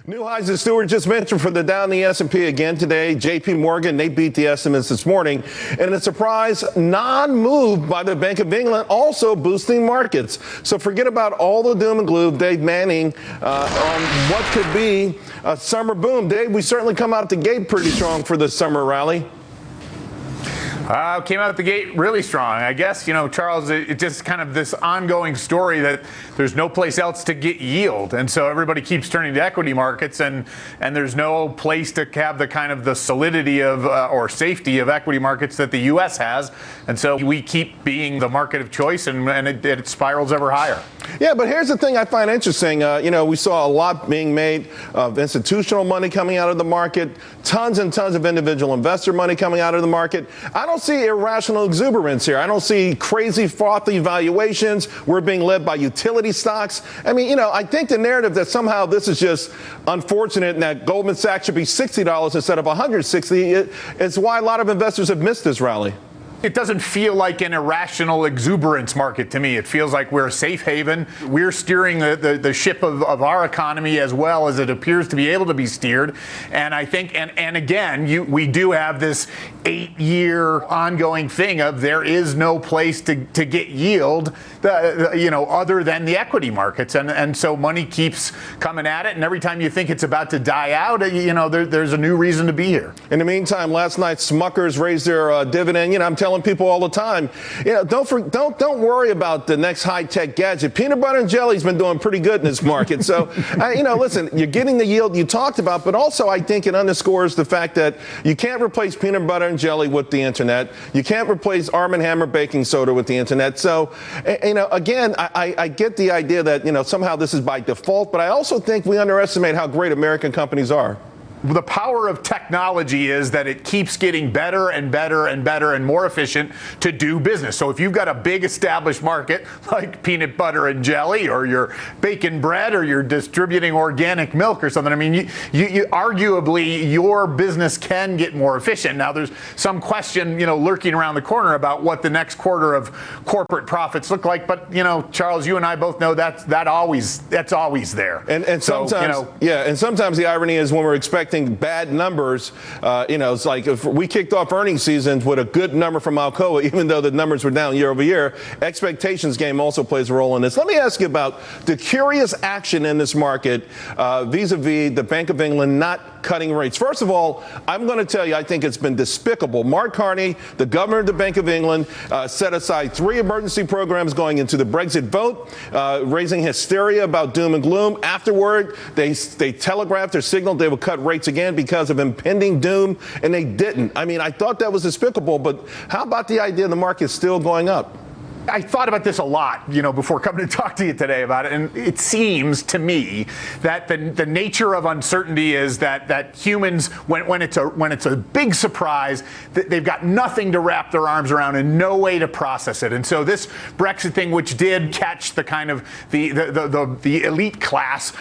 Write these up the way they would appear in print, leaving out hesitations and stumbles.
New highs, as Stuart just mentioned, for the Dow and the S&P again today. J.P. Morgan, they beat the estimates this morning. And a surprise non-move by the Bank of England, also boosting markets. So forget about all the doom and gloom. Dave Manning on what could be a summer boom. Dave, we certainly come out the gate pretty strong for the summer rally. Came out the gate really strong. I guess, Charles, it's just kind of this ongoing story that there's no place else to get yield. And so everybody keeps turning to equity markets, and there's no place to have the kind of the solidity of or safety of equity markets that the U.S. has. And so we keep being the market of choice, and it spirals ever higher. Yeah, but here's the thing I find interesting. We saw a lot being made of institutional money coming out of the market, tons and tons of individual investor money coming out of the market. I don't see irrational exuberance here. I don't see crazy, frothy valuations. We're being led by utility stocks. I mean, I think the narrative that somehow this is just unfortunate and that Goldman Sachs should be $60 instead of $160 is why a lot of investors have missed this rally. It doesn't feel like an irrational exuberance market to me. It feels like we're a safe haven. We're steering the ship of our economy as well as it appears to be able to be steered. And I think, and again, we do have this 8-year ongoing thing of there is no place to get yield, other than the equity markets. And so money keeps coming at it. And every time you think it's about to die out, there's a new reason to be here. In the meantime, last night, Smuckers raised their dividend. I'm telling people all the time, don't worry about the next high-tech gadget. Peanut butter and jelly's been doing pretty good in this market. So, listen, you're getting the yield you talked about, but also I think it underscores the fact that you can't replace peanut butter and jelly with the internet. You can't replace Arm & Hammer baking soda with the internet. So, again, I get the idea that, somehow this is by default, but I also think we underestimate how great American companies are. The power of technology is that it keeps getting better and better and better and more efficient to do business. So if you've got a big established market like peanut butter and jelly, or you're baking bread, or you're distributing organic milk or something, I mean, you arguably your business can get more efficient. Now there's some question, lurking around the corner about what the next quarter of corporate profits look like. But, Charles, you and I both know that's always there. And sometimes, and sometimes the irony is when we're expecting bad numbers, it's like if we kicked off earnings seasons with a good number from Alcoa, even though the numbers were down year over year, expectations game also plays a role in this. Let me ask you about the curious action in this market vis-a-vis the Bank of England not cutting rates. First of all, I'm going to tell you, I think it's been despicable. Mark Carney, the governor of the Bank of England, set aside 3 emergency programs going into the Brexit vote, raising hysteria about doom and gloom. Afterward, they telegraphed or signaled they would cut rates again because of impending doom, and they didn't. I mean, I thought that was despicable, but how about the idea the market's still going up? I thought about this a lot, before coming to talk to you today about it. And it seems to me that the nature of uncertainty is that humans, when it's a big surprise, they've got nothing to wrap their arms around and no way to process it. And so this Brexit thing, which did catch the kind of the elite class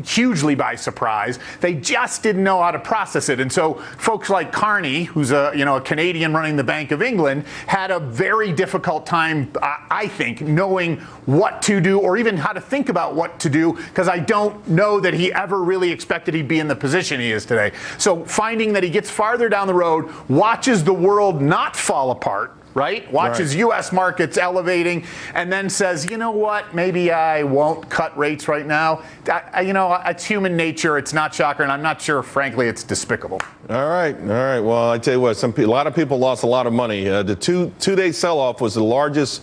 hugely by surprise, they just didn't know how to process it. And so folks like Carney, who's a Canadian running the Bank of England, had a very difficult time, I think, knowing what to do or even how to think about what to do, because I don't know that he ever really expected he'd be in the position he is today. So finding that he gets farther down the road, watches the world not fall apart, right? Watches U.S. markets elevating, and then says, you know what, maybe I won't cut rates right now. It's human nature. It's not shocker, and I'm not sure, frankly, it's despicable. All right. Well, I tell you what, a lot of people lost a lot of money. The two-day sell-off was the largest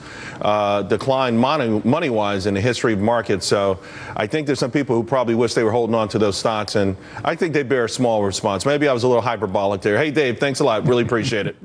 decline money-wise in the history of markets. So I think there's some people who probably wish they were holding on to those stocks, and I think they bear a small response. Maybe I was a little hyperbolic there. Hey, Dave, thanks a lot. Really appreciate it.